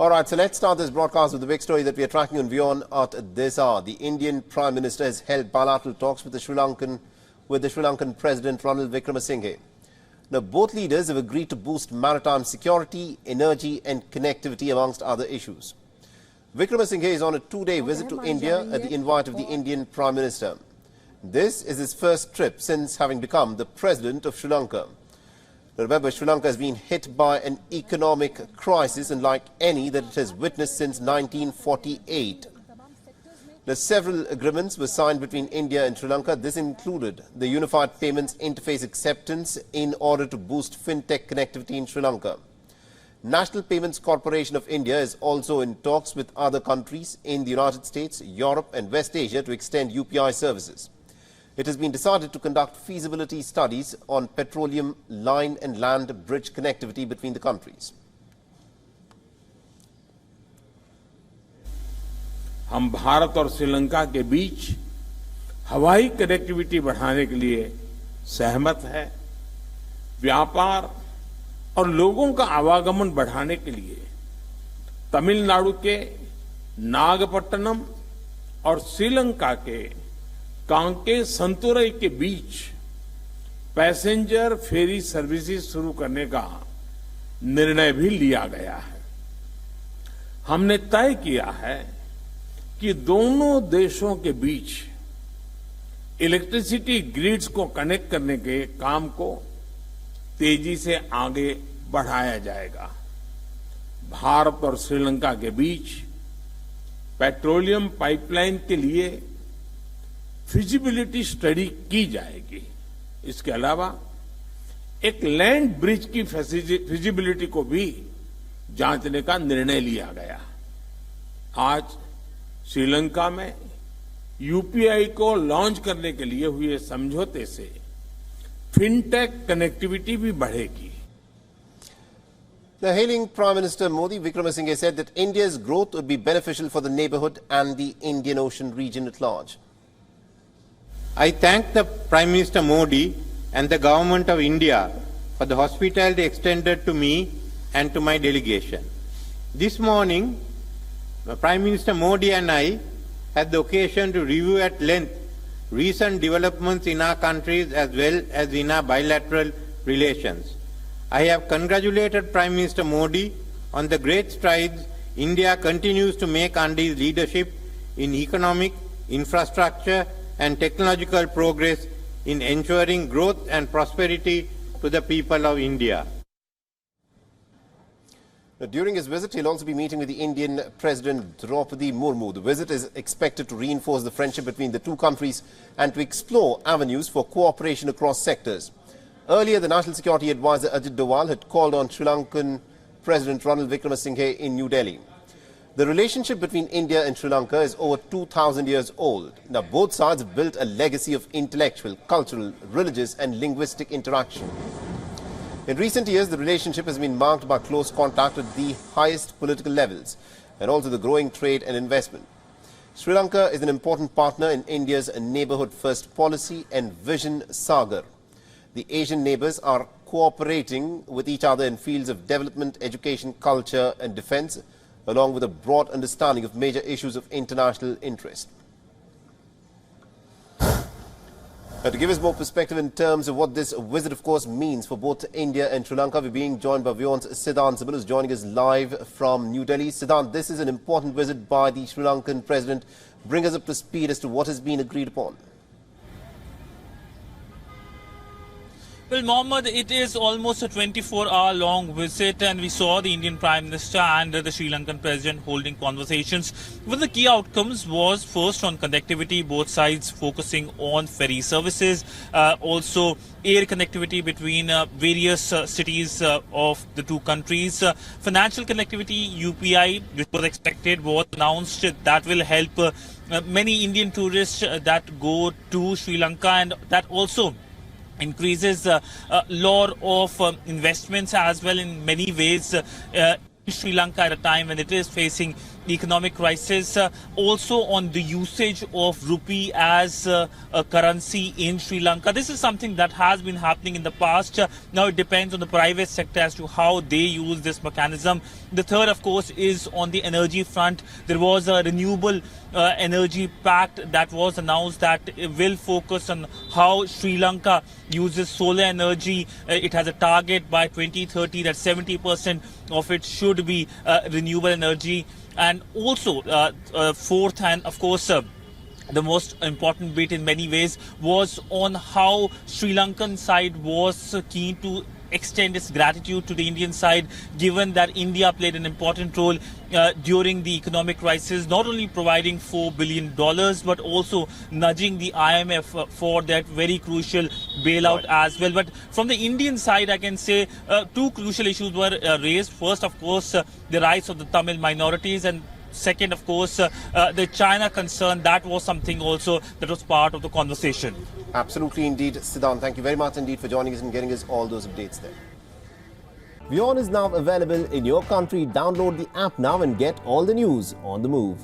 All right, so let's start this broadcast with the big story that we are tracking on WION at this hour. The Indian Prime Minister has held bilateral talks with the Sri Lankan President Ranil Wickremesinghe. Now, both leaders have agreed to boost maritime security, energy and connectivity amongst other issues. Wickremesinghe is on a two-day visit to India at the invite of the Indian Prime Minister. This is his first trip since having become the President of Sri Lanka. Remember, Sri Lanka has been hit by an economic crisis unlike any that it has witnessed since 1948. Now, several agreements were signed between India and Sri Lanka. This included the Unified Payments Interface acceptance in order to boost fintech connectivity in Sri Lanka. National Payments Corporation of India is also in talks with other countries in the United States, Europe and West Asia to extend UPI services. It has been decided to conduct feasibility studies on petroleum line and land bridge connectivity between the countries. हम भारत और श्रीलंका के बीच हवाई connectivity बढ़ाने के लिए सहमत है। व्यापार और लोगों का आवागमन बढ़ाने के लिए तमिलनाडु के नागपट्टनम और श्रीलंका के कांके संतुरई के बीच पैसेंजर फेरी सर्विसेज शुरू करने का निर्णय भी लिया गया है। हमने तय किया है कि दोनों देशों के बीच इलेक्ट्रिसिटी ग्रिड्स को कनेक्ट करने के काम को तेजी से आगे बढ़ाया जाएगा। भारत और श्रीलंका के बीच पेट्रोलियम पाइपलाइन के लिए फिजिबिलिटी स्टडी की जाएगी। इसके अलावा एक लैंड ब्रिज की फिजिबिलिटी को भी जांचने का निर्णय लिया गया। आज श्रीलंका में यूपीआई को लॉन्च करने के लिए हुए समझौते से फिनटेक कनेक्टिविटी भी बढ़ेगी। Now, hailing Prime Minister Modi, Wickremesinghe said that India's growth would be beneficial for the neighborhood and the Indian Ocean region at large. I thank the Prime Minister Modi and the Government of India for the hospitality extended to me and to my delegation. This morning, Prime Minister Modi and I had the occasion to review at length recent developments in our countries as well as in our bilateral relations. I have congratulated Prime Minister Modi on the great strides India continues to make under his leadership in economic, infrastructure and technological progress in ensuring growth and prosperity to the people of India. During his visit, he'll also be meeting with the Indian President Draupadi Murmu. The visit is expected to reinforce the friendship between the two countries and to explore avenues for cooperation across sectors. Earlier, the National Security Advisor Ajit Doval had called on Sri Lankan President Ranil Wickremesinghe in New Delhi. The relationship between India and Sri Lanka is over 2,000 years old. Now, both sides have built a legacy of intellectual, cultural, religious and linguistic interaction. In recent years, the relationship has been marked by close contact at the highest political levels and also the growing trade and investment. Sri Lanka is an important partner in India's neighbourhood first policy and Vision Sagar. The Asian neighbours are cooperating with each other in fields of development, education, culture and defence, along with a broad understanding of major issues of international interest. To give us more perspective in terms of what this visit, of course, means for both India and Sri Lanka, we're being joined by WION's Siddhant Sibil, who's joining us live from New Delhi. Siddhant, this is an important visit by the Sri Lankan President. Bring us up to speed as to what has been agreed upon. Well, Mohammed, it is almost a 24-hour-long visit, and we saw the Indian Prime Minister and the Sri Lankan President holding conversations. One of the key outcomes was first on connectivity, both sides focusing on ferry services, also air connectivity between various cities of the two countries. Financial connectivity, UPI, which was expected, was announced. That will help many Indian tourists that go to Sri Lanka, and that also increases lot of investments as well in many ways in Sri Lanka at a time when it is facing the economic crisis, also on the usage of rupee as a currency in Sri Lanka. This is something that has been happening in the past. Now it depends on the private sector as to how they use this mechanism. The third, of course, is on the energy front. There was a renewable energy pact that was announced that will focus on how Sri Lanka uses solar energy. It has a target by 2030 that 70% of it should be renewable energy. And also, fourth and of course, the most important bit in many ways was on how Sri Lankan side was keen to extend its gratitude to the Indian side, given that India played an important role during the economic crisis, not only providing $4 billion, but also nudging the IMF for that very crucial bailout as well. But from the Indian side, I can say two crucial issues were raised. First, of course, the rights of the Tamil minorities, and second, of course, the China concern. That was something also that was part of the conversation. Absolutely indeed. Siddhant, thank you very much indeed for joining us and getting us all those updates there. WION is now available in your country. Download the app now and get all the news on the move.